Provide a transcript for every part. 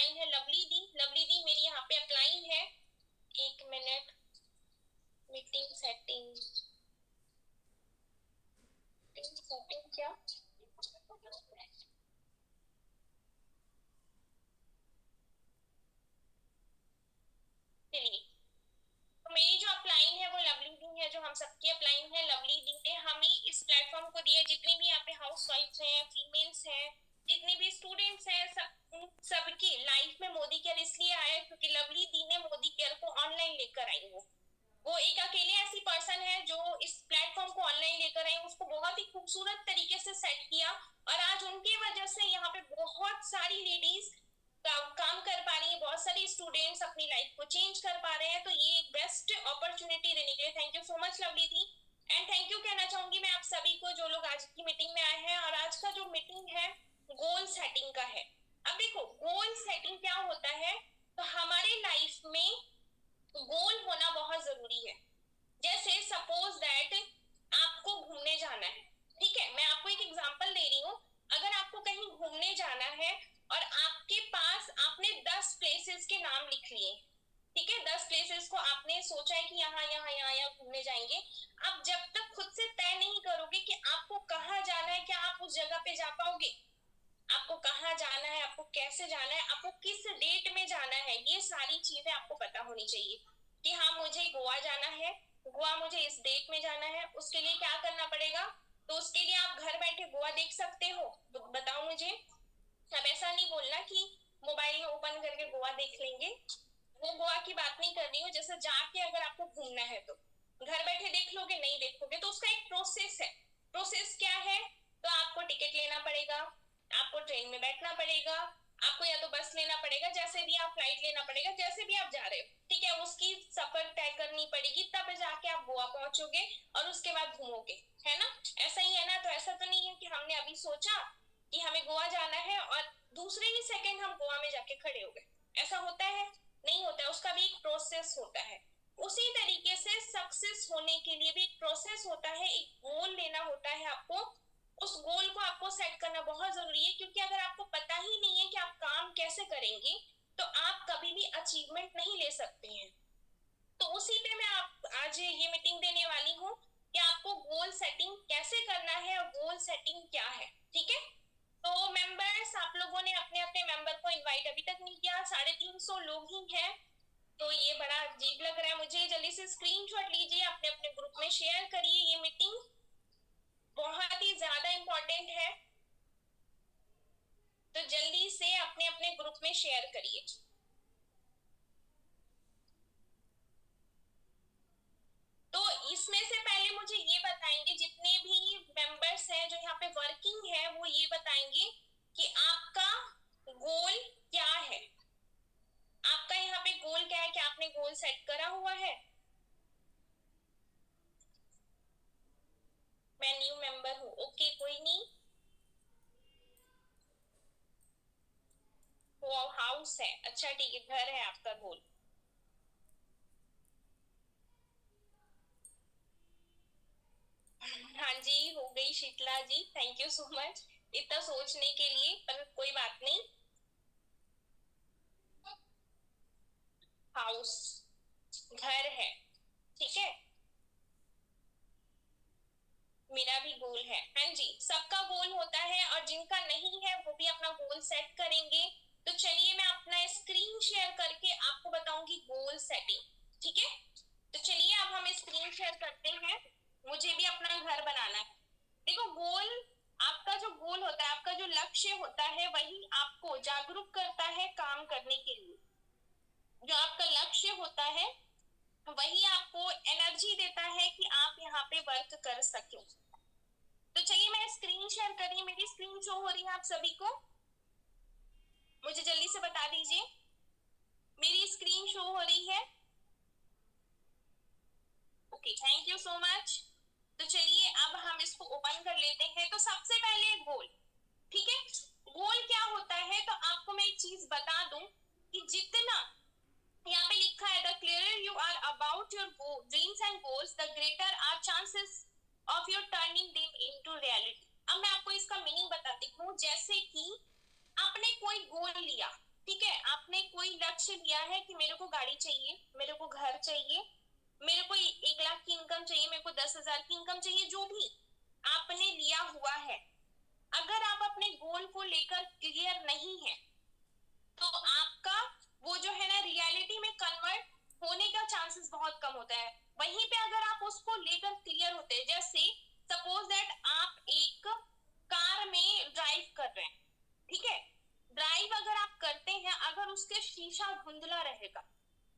Upline है lovely दी। Lovely दी मेरी यहाँ पे अपलाइन है। एक मिनट, मीटिंग सेटिंग, सेटिंग क्या, चलिए तो मेरी जो अपलाइन है वो लवली दी है, जो हम सबकी अपलाइन है लवली दी ने हमें इस प्लेटफॉर्म को दिया। जितने भी यहाँ पे हाउस वाइफ हैं, फीमेल्स हैं, जितने भी स्टूडेंट्स हैं, सबकी लाइफ में मोदी केयर इसलिए आया क्योंकि लवली दी ने मोदी केयर को ऑनलाइन लेकर आई। वो एक अकेले ऐसी पर्सन है जो इस प्लेटफॉर्म को ऑनलाइन लेकर आई, उसको बहुत ही खूबसूरत तरीके से सेट किया और आज उनकी वजह से यहाँ पे बहुत सारी लेडीज काम कर पा रही है, बहुत सारे स्टूडेंट्स अपनी लाइफ को चेंज कर पा रहे हैं। तो ये एक बेस्ट अपॉर्चुनिटी देने के लिए thank you so much lovely the. And thank you कहना चाहूंगी मैं आप सभी को जो लोग आज की मीटिंग में आए हैं। और आज का जो मीटिंग है गोल सेटिंग का है। अब देखो गोल सेटिंग क्या होता है, तो हमारे लाइफ में गोल होना बहुत जरूरी है। जैसे सपोज दैट आपको घूमने जाना है, ठीक है, मैं आपको एक एग्जांपल दे रही हूँ। अगर आपको कहीं घूमने जाना है और आपके पास आपने 10 प्लेसेस के नाम लिख लिए, ठीक है, 10 प्लेसेस को आपने सोचा है कि यहाँ यहाँ यहाँ यहाँ घूमने जाएंगे। आप जब तक खुद से तय नहीं करोगे कि आपको कहाँ जाना है, क्या आप उस जगह पे जा पाओगे? आपको कहाँ जाना है, आपको कैसे जाना है, आपको किस डेट में जाना है, ये सारी चीजें आपको पता होनी चाहिए कि हाँ मुझे गोवा जाना है, गोवा मुझे इस डेट में जाना है। उसके लिए क्या करना पड़ेगा? तो उसके लिए आप घर बैठे गोवा देख सकते हो। तो बताओ मुझे, अब ऐसा नहीं बोलना कि मोबाइल में ओपन करके गोवा देख लेंगे, वो गोवा की बात नहीं कर रही हूँ। जैसे जाके अगर आपको घूमना है तो घर बैठे देख लोगे, नहीं देखोगे तो उसका एक प्रोसेस है। प्रोसेस क्या है? तो आपको टिकट लेना पड़ेगा, आपको ट्रेन में बैठना पड़ेगा, आपको या तो बस लेना पड़ेगा, जैसे भी आप फ्लाइट लेना पड़ेगा, जैसे भी आप जा रहे हो, ठीक है, उसकी सफर तय करनी पड़ेगी, तब जाके आप गोवा पहुंचोगे और उसके बाद घूमोगे, है ना? ऐसा ही है ना? तो ऐसा तो नहीं है कि हमने अभी सोचा कि हमें गोवा जाना है और दूसरे ही सेकंड हम गोवा में जाके खड़े हो गए। ऐसा होता है? नहीं होता है, उसका भी एक प्रोसेस होता है। उसी तरीके से सक्सेस होने के लिए भी एक प्रोसेस होता है, एक गोल लेना होता है आपको। उस गोल को आपको सेट करना बहुत जरूरी है, क्योंकि अगर आपको पता ही नहीं है कि आप काम कैसे करेंगे तो आप कभी भी अचीवमेंट नहीं ले सकते हैं। तो उसी पे मैं आप आज ये मीटिंग देने वाली हूँ कि आपको गोल सेटिंग कैसे करना है और गोल सेटिंग क्या है, ठीक है? तो मेंबर्स, आप लोगों ने अपने अपने मेंबर को इनवाइट अभी तक नहीं किया, 350 लोग ही हैं, तो ये बड़ा अजीब लग रहा है मुझे। जल्दी से स्क्रीनशॉट लीजिए, अपने अपने ग्रुप में शेयर करिए, ये मीटिंग बहुत ही ज्यादा इंपॉर्टेंट है, तो जल्दी से अपने अपने ग्रुप में शेयर करिए। तो इसमें से पहले मुझे ये बताएंगे, जितने भी मेंबर्स हैं जो यहाँ पे वर्किंग है, वो ये बताएंगे कि आपका गोल क्या है। आपका यहाँ पे गोल क्या है, क्या आपने गोल सेट करा हुआ है? मैं न्यू मेंबर हूँ, ओके, कोई नहीं। वो हाउस है, अच्छा ठीक है, घर है आपका गोल। हाँ जी, हो गई शीतला जी, थैंक यू सो मच इतना सोचने के लिए, पर कोई बात नहीं। हाउस घर है, ठीक है, मेरा भी गोल है, हाँ जी, सबका गोल होता है और जिनका नहीं है वो भी अपना गोल सेट करेंगे। तो चलिए मैं अपना स्क्रीन शेयर करके आपको बताऊंगी गोल सेटिंग, ठीक है? तो चलिए अब हम स्क्रीन शेयर करते हैं, मुझे भी अपना घर बनाना है। देखो गोल, आपका जो गोल होता है, आपका जो लक्ष्य होता है, वही आपको जागरूक करता है काम करने के लिए। जो आपका लक्ष्य होता है वही आपको एनर्जी देता है कि आप यहाँ पे वर्क कर सकें। तो चलिए मैं स्क्रीन शेयर कर रही हूँ, मेरी स्क्रीन शो हो रही है आप सभी को? मुझे जल्दी से बता दीजिए, मेरी स्क्रीन शो हो रही है? Okay, thank you so much. तो चलिए अब हम इसको ओपन कर लेते हैं। तो सबसे पहले गोल, ठीक है, गोल क्या होता है? तो आपको मैं एक चीज बता दूं कि जितना यहाँ पे लिखा है, the clearer you are about your dreams and goals, the greater are chances of your turning them into reality. अब मैं आपको इसका मीनिंग बताती हूँ। जैसे कि आपने कोई गोल लिया, ठीक है, आप लक्ष्य लिया है कि मेरे को गाड़ी चाहिए, मेरे को घर चाहिए, मेरे को 1 लाख की इनकम चाहिए, मेरे को 10,000 की इनकम चाहिए, जो भी आपने लिया हुआ है, अगर आप अपने गोल को लेकर क्लियर नहीं है तो आपका वो जो है ना रियलिटी में कन्वर्ट होने का चांसेस बहुत कम होता है। वहीं पे अगर आप उसको लेकर क्लियर होते हैं, जैसे सपोज दैट आप एक कार में ड्राइव कर रहे हैं, ठीक है, ड्राइव अगर आप करते हैं, अगर उसके शीशा धुंधला रहेगा,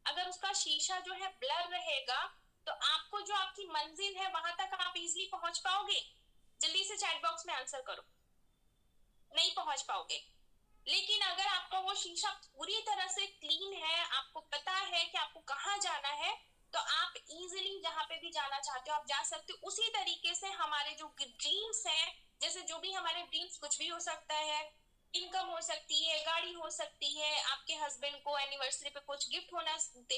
अगर उसका शीशा जो है ब्लर रहेगा, तो आपको जो आपकी मंजिल है वहां तक आप इजीली पहुंच पाओगे? जल्दी से चैट बॉक्स में आंसर करो, नहीं पहुंच पाओगे। लेकिन अगर आपका वो शीशा पूरी तरह से क्लीन है, आपको पता है कि आपको कहाँ जाना है, तो आप इजीली जहां पे भी जाना चाहते हो आप जा सकते हो। उसी तरीके से हमारे जो ड्रीम्स हैं, जैसे जो भी हमारे ड्रीम्स, कुछ भी हो सकता है, इनकम हो सकती है, गाड़ी हो सकती है, आपके हस्बैंड को एनिवर्सरी पे कुछ गिफ्ट होना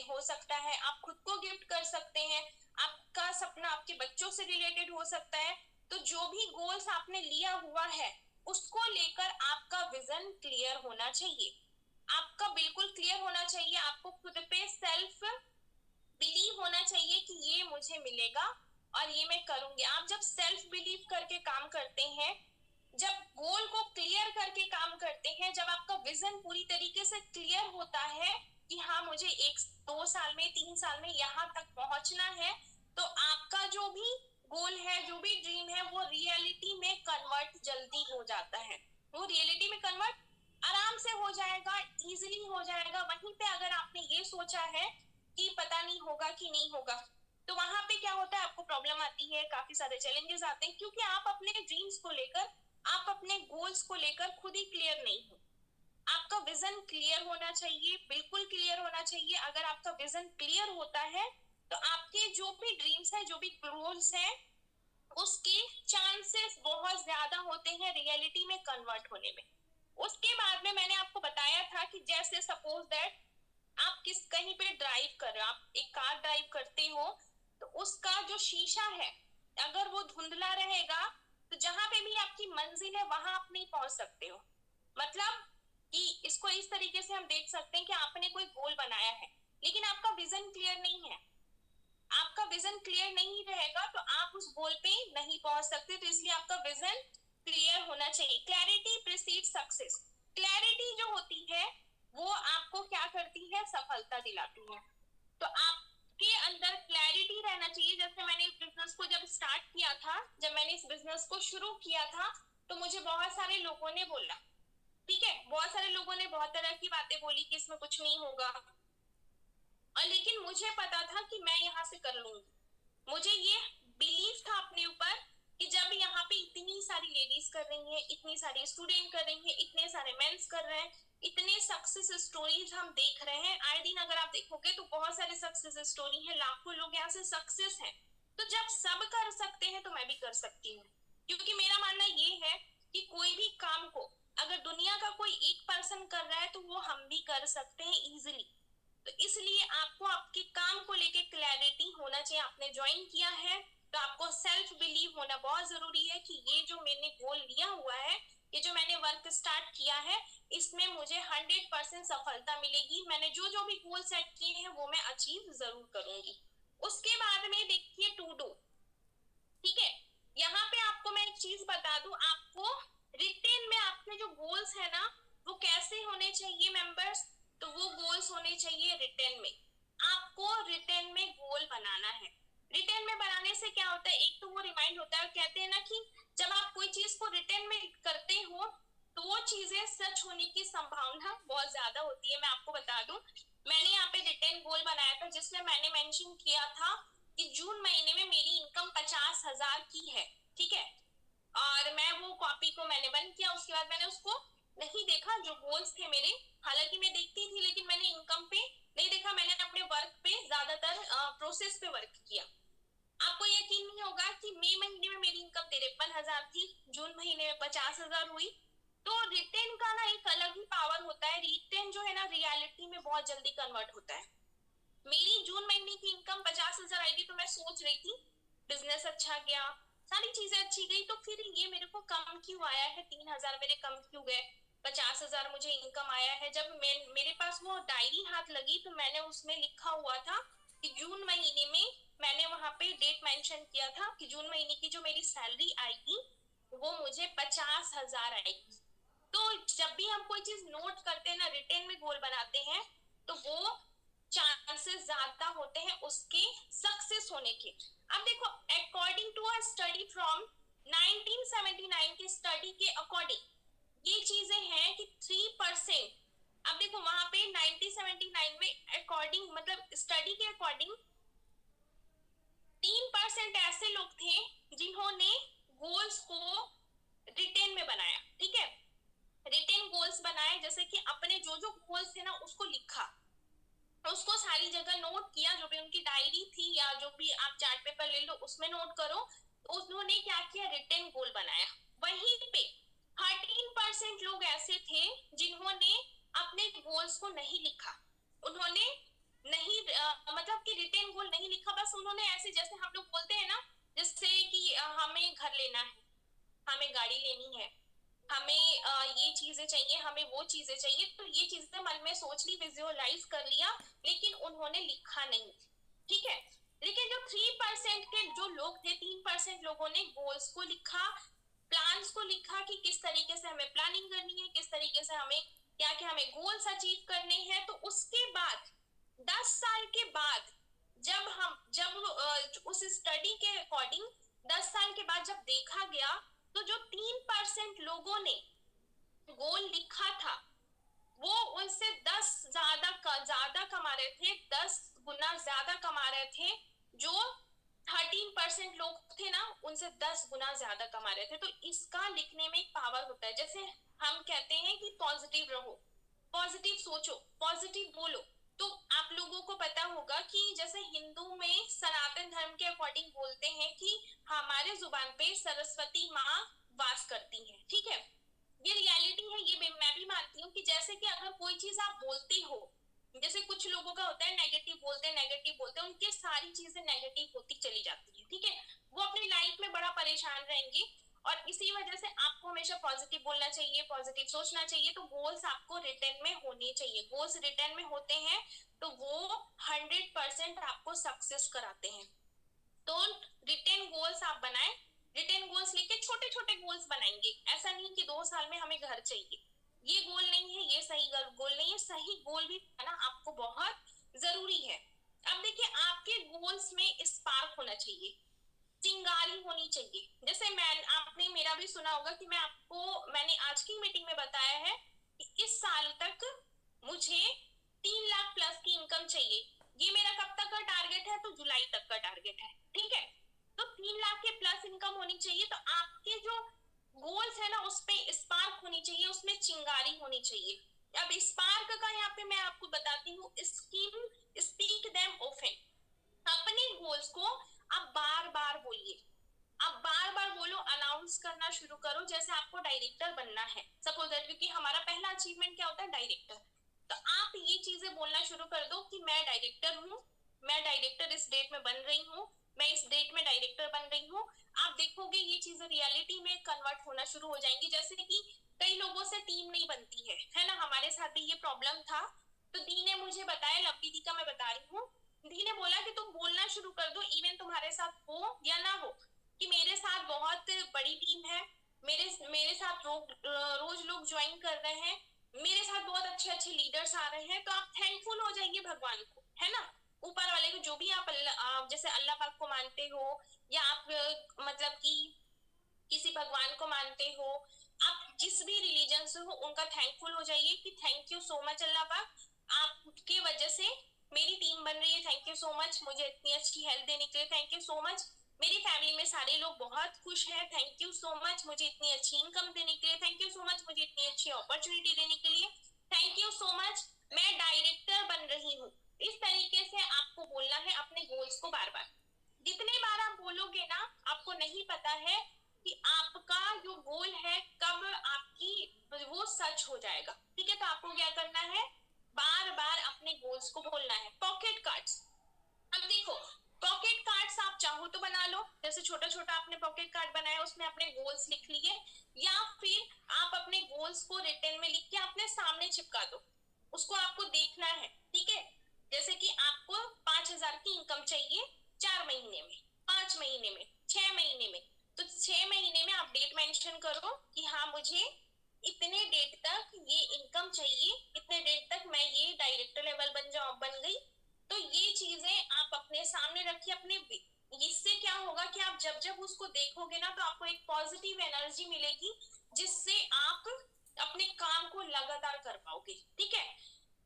हो सकता है, आप खुद को गिफ्ट कर सकते हैं, आपका सपना आपके बच्चों से रिलेटेड हो सकता है। तो जो भी गोल्स आपने लिया हुआ है उसको लेकर आपका विजन क्लियर होना चाहिए, आपका बिल्कुल क्लियर होना चाहिए, आपको खुद पे सेल्फ बिलीव होना चाहिए कि ये मुझे मिलेगा और ये मैं करूंगी। आप जब सेल्फ बिलीव करके काम करते हैं, जब गोल को क्लियर करके काम करते हैं, जब आपका विजन पूरी तरीके से क्लियर होता है कि हाँ मुझे 1-2 साल में 3 साल में यहाँ तक पहुंचना है, तो आपका जो भी गोल है, जो भी ड्रीम है, वो रियलिटी में कन्वर्ट जल्दी हो जाता है, वो रियलिटी में कन्वर्ट आराम से हो जाएगा, इजीली हो जाएगा। वहीं पे अगर आपने ये सोचा है कि पता नहीं होगा कि नहीं होगा, तो वहां पे क्या होता है, आपको प्रॉब्लम आती है, काफी सारे चैलेंजेस आते हैं, क्योंकि आप अपने ड्रीम्स को लेकर, आप अपने गोल्स को लेकर खुद ही क्लियर नहीं हो। आपका विजन क्लियर होना चाहिए, बिल्कुल क्लियर होना चाहिए। अगर आपका विजन क्लियर होता है तो आपके जो भी ड्रीम्स है, जो भी गोल्स है, उसके चांसेस बहुत ज्यादा होते हैं रियलिटी में कन्वर्ट होने में। उसके बाद में मैंने आपको बताया था कि जैसे सपोज दैट आप कहीं पे ड्राइव कर रहे हो, आप एक कार ड्राइव करते हो, तो उसका जो शीशा है अगर वो धुंधला रहेगा, तो जहां पे भी आपकी मंजिल है वहां आप नहीं पहुंच सकते हो। मतलब कि इसको इस तरीके से हम देख सकते हैं कि आपने कोई गोल बनाया है लेकिन आपका विजन क्लियर नहीं है, आपका विजन क्लियर नहीं रहेगा तो आप उस गोल पे नहीं पहुंच सकते। तो इसलिए आपका विजन क्लियर होना चाहिए। Clarity preceded success. क्लैरिटी जो होती है वो आपको क्या करती है, सफलता दिलाती है। तो आपके अंदर क्लैरिटी रहना चाहिए। जैसे मैंने इस बिजनेस को जब स्टार्ट किया था, जब मैंने इस बिजनेस को शुरू किया था, तो मुझे बहुत सारे लोगों ने बोला, ठीक है, बहुत सारे लोगों ने बहुत तरह की बातें बोली कि इसमें कुछ नहीं होगा, और लेकिन मुझे पता था कि मैं यहाँ से कर लूंगी। मुझे ये बिलीव था अपने ऊपर कि जब यहाँ पे इतनी सारी लेडीज कर रही हैं, इतनी सारी स्टूडेंट कर रही हैं, इतने सारे मेंस कर रहे हैं, इतने सक्सेस स्टोरीज हम देख रहे हैं आए दिन, अगर आप देखोगे तो बहुत सारे सक्सेस स्टोरी हैं, लाखों लोग यहाँ से सक्सेस हैं। तो जब सब कर सकते हैं तो मैं भी कर सकती हूँ, क्योंकि मेरा मानना ये है कि कोई भी काम को अगर दुनिया का कोई एक पर्सन कर रहा है तो वो हम भी कर सकते हैं इजिली। तो इसलिए आपको आपके काम को लेके क्लैरिटी होना चाहिए। आपने ज्वाइन किया है तो आपको सेल्फ बिलीव होना बहुत जरूरी है कि ये जो मैंने गोल लिया हुआ है, ये जो मैंने वर्क स्टार्ट किया है, इसमें मुझे 100% सफलता मिलेगी। मैंने जो जो भी गोल सेट किए हैं वो मैं अचीव जरूर करूंगी। उसके बाद में देखिए टू डू, ठीक है, यहाँ पे आपको मैं एक चीज बता दूं, आपको रिटेन में आपके जो गोल्स है ना वो कैसे होने चाहिए मेंबर्स, तो वो गोल्स होने चाहिए रिटेन में। आपको रिटेन में गोल बनाना है। रिटेन में बनाने से क्या होता है, एक तो वो रिमाइंड होता है, कहते हैं ना कि जब आप कोई चीज को रिटेन में करते हो तो वो चीजें सच होने की संभावना बहुत ज्यादा होती है। मैं आपको बता दूं, मैंने यहाँ पे रिटेन गोल बनाया था जिसमें मैंने मेंशन किया था कि जून महीने में मेरी इनकम 50,000 की है, ठीक है, और मैं वो कॉपी को मैंने बंद किया। उसके बाद मैंने उसको नहीं देखा, जो गोल्स थे मेरे, हालांकि मैं देखती थी लेकिन मैंने इनकम पे नहीं देखा, मैंने अपने वर्क पे ज्यादातर प्रोसेस पे वर्क किया। आपको यकीन नहीं होगा कि मई महीने में मेरी इनकम 53,000 थी, जून महीने में 50,000 हुई। तो रिटेन का ना एक अलग ही पावर होता है, रिटेन जो है ना रियलिटी में बहुत जल्दी कन्वर्ट होता है। मेरी जून महीने की इनकम 50,000 आई थी, तो मैं सोच रही थी बिजनेस अच्छा गया, सारी चीजें अच्छी गई, तो फिर ये मेरे को कम क्यों आया है, 3,000 मेरे कम क्यों गए, 50,000 मुझे इनकम आया है, जब मेरे पास वो डायरी हाथ लगी तो मैंने उसमें लिखा हुआ था कि जून महीने में, मैंने वहां पे डेट मेंशन किया था कि जून महीने की जो मेरी सैलरी आएगी वो मुझे 50,000 आएगी। तो जब भी हम कोई चीज नोट करते हैं ना, रिटेन में गोल बनाते हैं, तो वो चांसेस ज्यादा होते हैं उसके सक्सेस होने के। अब देखो, according to a study from 1979 की स्टडी के अकॉर्डिंग ये चीजें हैं कि 3%। अब देखो वहां पे 1979 में अकॉर्डिंग, मतलब स्टडी के अकॉर्डिंग 3% ऐसे लोग थे जिन्होंने गोल्स को रिटेन में बनाया। ठीक है, रिटेन गोल्स बनाए, जैसे कि अपने जो जो गोल्स थे ना उसको लिखा, उसको सारी जगह नोट किया, जो भी उनकी डायरी थी या जो भी आप चार्ट पेपर ले लो उसमें नोट करो। तो उन्होंने क्या किया, रिटेन गोल बनाया। वहीं पे 13% लोग ऐसे थे जिन्होंने अपने गोल्स को नहीं लिखा, उन्होंने नहीं मतलब कि रिटेन गोल नहीं लिखा, बस उन्होंने ऐसे, जैसे हम लोग बोलते हैं ना, जैसे कि हमें घर लेना है, हमें गाड़ी लेनी है, हमें ये चीजें चाहिए, हमें वो चीजें चाहिए, तो ये चीजें मन में सोच ली, विजुअलाइज कर लिया, लेकिन उन्होंने लिखा नहीं। ठीक है, लेकिन जो 3% के जो लोग थे, 3% लोगों ने गोल्स को लिखा, प्लान्स को लिखा कि किस तरीके से हमें प्लानिंग करनी है, किस तरीके से हमें क्या क्या हमें गोल्स अचीव करने हैं। तो उसके बाद 10 साल के बाद जब उस स्टडी के अकॉर्डिंग 10 साल के बाद जब देखा गया, तो जो 3% लोगों ने गोल लिखा था वो उनसे 10 ज्यादा कमा रहे थे, 10 गुना ज्यादा कमा रहे थे। जो 13% लोग थे ना उनसे 10 गुना ज्यादा कमा रहे थे। तो इसका लिखने में एक पावर होता है। जैसे हम कहते हैं कि पॉजिटिव रहो, पॉजिटिव सोचो, पॉजिटिव बोलो। तो आप लोगों को पता होगा कि जैसे हिंदू में सनातन धर्म के अकॉर्डिंग बोलते हैं कि हमारे जुबान पे सरस्वती माँ वास करती है। ठीक है, ये रियलिटी है, ये मैं भी मानती हूँ कि जैसे कि अगर कोई चीज आप बोलते हो, जैसे कुछ लोगों का होता है नेगेटिव बोलते हैं, नेगेटिव बोलते हैं, उनके सारी चीजें नेगेटिव होती चली जाती है। ठीक है, वो अपनी लाइफ में बड़ा परेशान रहेंगे। और इसी वजह से आपको हमेशा पॉजिटिव बोलना चाहिए, पॉजिटिव सोचना चाहिए। तो गोल्स आपको रिटर्न में होने चाहिए, गोल्स रिटर्न में होते हैं तो वो 100% आपको सक्सेस कराते हैं। तो रिटेन गोल्स आप बनाएं, रिटेन गोल्स लेके छोटे छोटे गोल्स बनाएंगे। ऐसा नहीं कि 2 साल में हमें घर चाहिए, ये गोल नहीं है, ये सही गोल नहीं है। सही गोल भी बनाना आपको बहुत जरूरी है। अब देखिए, आपके गोल्स में स्पार्क होना चाहिए, चिंगारी होनी चाहिए। जैसे मैं, आपने मेरा भी सुना होगा कि मैंने आज की मीटिंग में बताया है कि इस साल तक मुझे 3 लाख प्लस की इनकम चाहिए। ये मेरा कब तक का टारगेट है, तो जुलाई तक का टारगेट है। ठीक है, तो 3 लाख के प्लस इनकम होनी चाहिए। तो आपके जो गोल्स है ना उसपे स्पार्क होनी चाहिए, उसमें चिंगारी होनी चाहिए। अब स्पार्क का यहाँ पे मैं आपको बताती हूँ, स्कीम स्पीक देम ऑफन। अपने गोल्स को आप बार बार बोलिए, आप बार बार बोलो, अनाउंस करना शुरू करो। जैसे आपको डायरेक्टर बनना है सपोज दैट, क्योंकि हमारा पहला अचीवमेंट क्या होता है, डायरेक्टर। तो आप ये चीजें बोलना शुरू कर दो कि मैं डायरेक्टर हूँ, मैं डायरेक्टर इस डेट में बन रही हूँ, मैं इस डेट में डायरेक्टर बन रही हूँ। आप देखोगे ये चीजें रियलिटी में कन्वर्ट होना शुरू हो जाएंगी। जैसे कि कई लोगों से टीम नहीं बनती है ना, हमारे साथ भी ये प्रॉब्लम था। तो दी ने मुझे बताया, लवली दी का मैं बता रही हूँ, दी ने बोला कि तुम बोलना शुरू कर दो, इवन तुम्हारे साथ हो या ना हो, कि मेरे साथ बहुत बड़ी टीम है, मेरे मेरे साथ रोज लोग ज्वाइन कर रहे हैं, मेरे साथ बहुत अच्छे अच्छे लीडर्स आ रहे हैं। तो आप थैंकफुल हो जाइए भगवान को, है ना, ऊपर वाले को, जो भी आप जैसे अल्लाह पाक को मानते हो, या आप मतलब कि किसी भगवान को मानते हो, आप जिस भी रिलीजन से हो, उनका थैंकफुल हो जाइए कि थैंक यू सो मच अल्लाह पाक, आपके वजह से मेरी टीम बन रही है, थैंक यू सो मच, मुझे इतनी अच्छी हेल्प देने के लिए थैंक यू सो मच, मेरी फैमिली में सारे लोग बहुत खुश हैं, थैंक यू सो मच, मुझे इतनी अच्छी इनकम देने के लिए थैंक यू सो मच, मुझे इतनी अच्छी अपॉर्चुनिटी देने के लिए थैंक यू सो मच, मैं डायरेक्टर बन रही हूँ। इस तरीके से आपको बोलना है अपने गोल्स को बार बार। जितने बार आप बोलोगे ना, आपको नहीं पता है कि आपका जो गोल है कब आपकी वो सच हो जाएगा। ठीक है, तो आपको क्या करना है, बार बार अपने गोल्स को बोलना है। पॉकेट कार्ड्स, अब देखो, पॉकेट कार्ड्स आप चाहो तो बना लो, जैसे छोटा छोटा आपने पॉकेट कार्ड बनाया उसमें अपने गोल्स लिख लिए, या फिर आप अपने गोल्स को रिटर्न में लिख के अपने सामने चिपका दो। उसको आपको आपको देखना है, ठीक है। जैसे कि आपको 5,000 की इनकम चाहिए 4 महीने में, 5 महीने में, 6 महीने में, तो 6 महीने में आप डेट मेंशन करो कि हाँ मुझे इतने डेट तक ये इनकम चाहिए, इतने डेट तक मैं ये डायरेक्टर लेवल बन गई। तो ये चीजें आप अपने सामने रखिए अपने। इससे क्या होगा कि आप जब जब उसको देखोगे ना, तो आपको एक पॉजिटिव एनर्जी मिलेगी, जिससे आप अपने काम को लगातार कर पाओगे, ठीक है।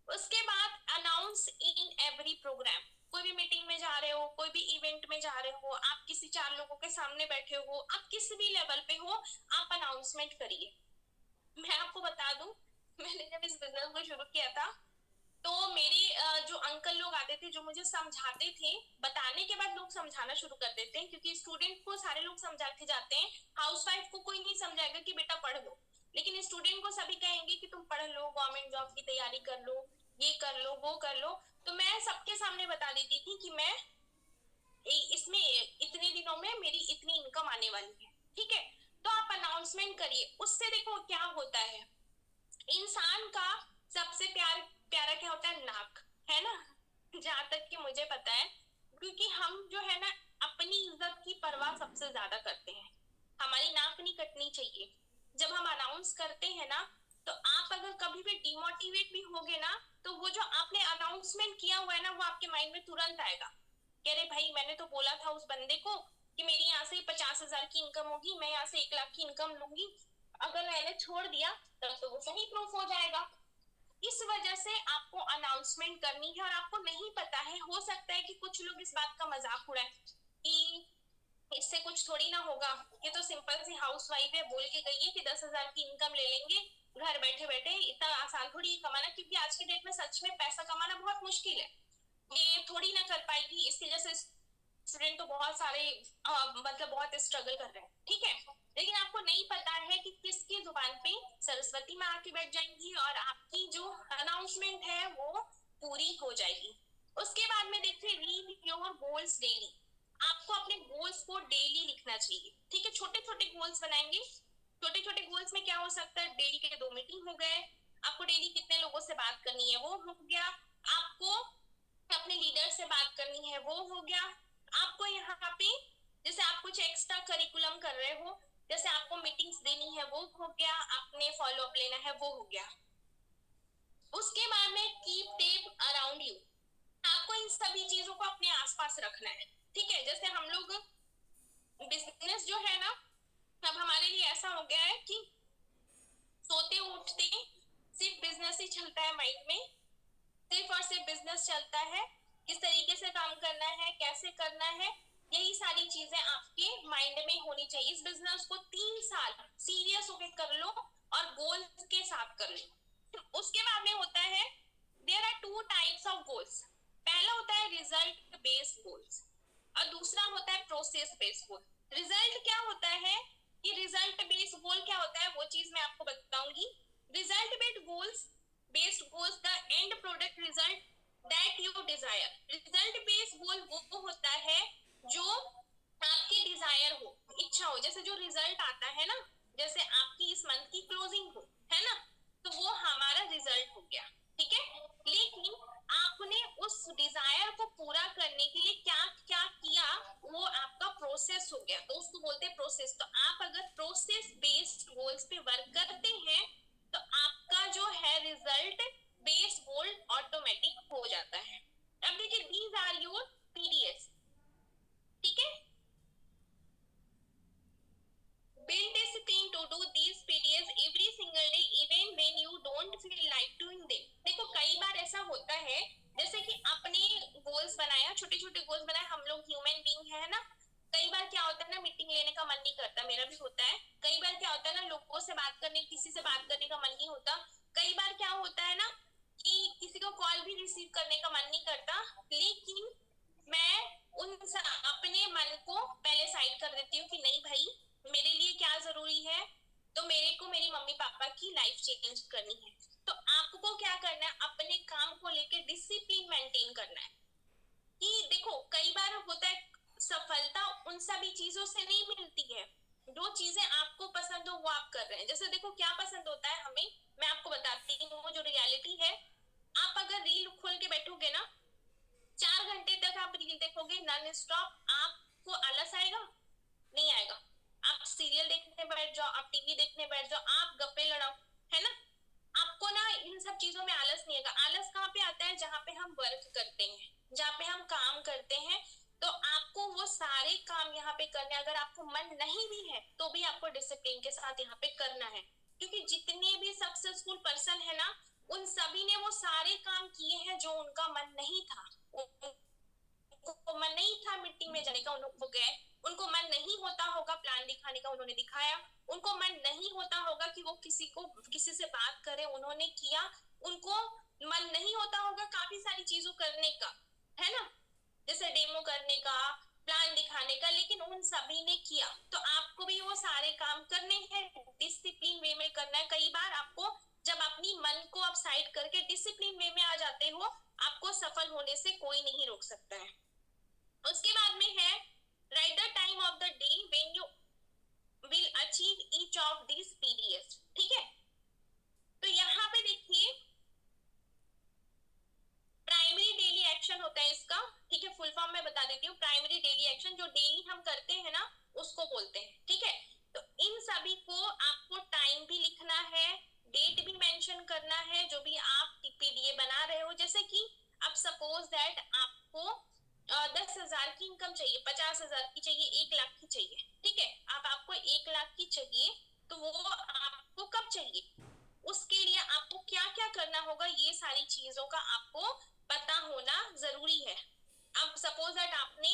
उसके बाद अनाउंस इन एवरी प्रोग्राम। कोई भी मीटिंग में जा रहे हो, कोई भी इवेंट में जा रहे हो, आप किसी 4 लोगों के सामने बैठे हो, आप किसी भी लेवल पे हो, आप अनाउंसमेंट करिए। मैं आपको बता दूं, मैंने जब इस बिजनेस को शुरू किया था, तो मेरे जो अंकल लोग आते थे, जो मुझे समझाते थे, बताने के बाद लोग समझाना शुरू कर देते हैं, क्योंकि स्टूडेंट को सारे लोग समझा के जाते हैं। हाउसवाइफ को कोई नहीं समझाएगा कि बेटा पढ़ लो, लेकिन स्टूडेंट को सभी कहेंगे कि तुम पढ़ लो, गवर्नमेंट जॉब की तैयारी कर लो, ये कर लो, वो कर लो। तो मैं सबके सामने बता देती थी कि मैं इसमें इतने दिनों में मेरी इतनी इनकम आने वाली है, ठीक है। तो आप अनाउंसमेंट करिए, उससे देखो क्या होता है। इंसान का सबसे प्यारा क्या होता है? नाक, है ना, जहां तक कि मुझे पता है, क्योंकि हम जो है ना अपनी इज्जत की परवाह सबसे ज्यादा करते हैं। हमारी नाक नहीं कटनी चाहिए। जब हम अनाउंस करते हैं ना, तो आप अगर कभी भी डिमोटिवेट भी होगे ना, तो वो जो आपने अनाउंसमेंट किया हुआ है ना, वो आपके माइंड में तुरंत आएगा कि अरे भाई, मैंने तो बोला था उस बंदे को कि मेरी यहाँ से 50,000 की इनकम होगी, मैं यहाँ से 1 लाख की इनकम लूंगी। अगर मैंने छोड़ दिया तब तो वो सही प्रूफ हो जाएगा। इस वजह से आपको अनाउंसमेंट करनी है। और आपको नहीं पता है, हो सकता है कि कुछ लोग इस बात का मजाक उड़ाएं कि इससे कुछ थोड़ी ना होगा, ये तो सिंपल सी हाउस वाइफ है, बोल के गई है कि 10,000 की इनकम ले लेंगे घर बैठे बैठे, इतना आसान थोड़ी कमाना। क्योंकि आज के डेट में सच में पैसा कमाना बहुत मुश्किल है, ये थोड़ी ना कर पाएगी। इसकी जैसे स्टूडेंट तो बहुत सारे मतलब बहुत स्ट्रगल कर रहे हैं, ठीक है। लेकिन आपको नहीं पता है कि किसकी जुबान पे सरस्वती माँ आके बैठ जाएंगी और आपकी जो अनाउंसमेंट है वो पूरी हो जाएगी। उसके बाद में देखते हैं रीड योर गोल्स डेली। आपको अपने गोल्स को डेली लिखना चाहिए, ठीक है। छोटे छोटे गोल्स बनाएंगे। छोटे छोटे गोल्स में क्या हो सकता है? डेली के 2 मीटिंग हो गए, आपको डेली कितने लोगों से बात करनी है वो हो गया, आपको अपने लीडर से बात करनी है वो हो गया, आपको यहाँ पे जैसे आप कुछ एक्स्ट्रा करिकुलम कर रहे हो, जैसे आपको मीटिंग्स देनी है वो हो गया, आपने फॉलो अप लेना है वो हो गया। उसके बाद में कीप टेप अराउंड यू। आपको इन सभी चीजों को अपने आसपास रखना है, ठीक है। जैसे हम लोग बिजनेस जो है ना, अब हमारे लिए ऐसा हो गया है कि सोते उठते सिर्फ बिजनेस ही चलता है माइंड में, सिर्फ और सिर्फ बिजनेस चलता है। किस तरीके से काम करना है, कैसे करना है, यही सारी चीजें आपके माइंड में होनी चाहिए। इस बिजनेस को 3 साल सीरियस होकर कर लो और गोल के साथ कर लो। उसके बाद में होता है there are 2 types of goals. पहला होता है रिजल्ट बेस्ड गोल्स और दूसरा होता है प्रोसेस बेस्ड गोल। रिजल्ट क्या होता है कि रिजल्ट बेस्ड गोल क्या होता है, वो चीज मैं आपको बताऊंगी। Result based goals the end product result that you desire. Result based goal वो होता है जो आपकी डिजायर हो, इच्छा हो। जैसे जो रिजल्ट आता है ना, जैसे आपकी इस मंथ की क्लोजिंग हो, है ना, तो वो हमारा रिजल्ट हो गया, ठीक है। लेकिन आपने उस डिजायर को पूरा करने के लिए क्या क्या किया, वो आपका प्रोसेस हो गया, तो उसको बोलते हैं प्रोसेस। तो आप अगर प्रोसेस बेस्ड गोल्स पे वर्क करते हैं, तो आपका जो है रिजल्ट बेस्ड गोल ऑटोमेटिक हो जाता है। अब देखिए दीज आर योर पीडीएस, ठीक है। Build discipline to do these PDS every single day even when you don't feel like doing them। देखो कई बार ऐसा होता है, जैसे कि अपने गोल्स बनाया, छोटे छोटे गोल्स बनाए, हम लोग ह्यूमन बीइंग है ना। कई बार क्या होता है ना, मीटिंग लेने का मन नहीं करता, मेरा भी होता है। कई बार क्या होता है ना, लोगों से बात करने, किसी से बात करने का मन नहीं होता। कई बार क्या होता है ना कि किसी को कॉल भी रिसीव करने का मन नहीं करता। लेकिन मैं अपने मन को पहले साइड कर देती हूँ कि नहीं भाई, मेरे लिए क्या जरूरी है, तो मेरे को मेरी मम्मी पापा की लाइफ चेंज करनी है। तो आपको क्या करना है, अपने काम को लेकर डिसिप्लिन मेंटेन करना है। कि देखो कई बार होता है सफलता उन सभी चीजों से नहीं मिलती है, जो चीजें आपको पसंद हो वो आप कर रहे हैं। जैसे देखो क्या पसंद होता है हमें, मैं आपको बताती हूँ जो रियलिटी है। आप अगर खोल के बैठोगे ना, 4 घंटे तक आप रील देखोगे नॉन स्टॉप, आपको आलस आएगा? नहीं आएगा। आप सीरियल देखने बैठ जाओ, आप टीवी देखने बैठ जाओ, आप गप्पे लड़ाओ, है ना, आपको ना इन सब चीजों में आलस नहीं आएगा। आलस कहाँ पे आता है? जहाँ पे हम वर्क करते हैं, जहाँ पे हम काम करते हैं, तो आपको वो सारे काम यहाँ पे करने, अगर आपको मन नहीं भी है तो भी आपको डिसिप्लिन के साथ यहाँ पे करना है, क्योंकि जितने भी सक्सेसफुल पर्सन है ना, उन सभी ने वो सारे काम किए हैं जो उनका मन नहीं था। उनको मन नहीं था मिट्टी में जाने का, वो गए। उनको मन नहीं होता होगा प्लान दिखाने का, उन्होंने दिखाया। उनको मन नहीं होता होगा कि वो किसी से बात करे, उन्होंने किया। उनको मन नहीं होता होगा काफी सारी चीजों करने का, है ना, जैसे डेमो करने का, प्लान दिखाने का, लेकिन उन सभी ने किया। तो आपको भी वो सारे काम करने हैं, डिसिप्लिन वे में करना है। कई बार आपको जब अपनी मन को आप साइड करके डिसिप्लिन वे में आ जाते हो, आपको सफल होने से कोई नहीं रोक सकता है। उसके बाद में है right the time of the day when you will achieve each of this periods. ठीक है, तो यहाँ पे देखिए प्राइमरी डेली एक्शन होता है इसका। ठीक है, फुल फॉर्म में बता देती हूँ। प्राइमरी डेली एक्शन जो डेली हम करते हैं ना, उसको बोलते हैं। ठीक है, तो इन सभी को आपको टाइम भी लिखना है, डेट भी मेंशन करना है, जो भी आप पीडीए बना रहे हो। जैसे कि अब सपोज दैट आपको 10,000 की इनकम चाहिए, 50,000 की चाहिए, 1 लाख की चाहिए। ठीक है, अब आपको 1 लाख की चाहिए, तो वो आपको कब चाहिए, उसके लिए आपको क्या क्या करना होगा, ये सारी चीजों का आपको पता होना जरूरी है। अब सपोज दैट आपने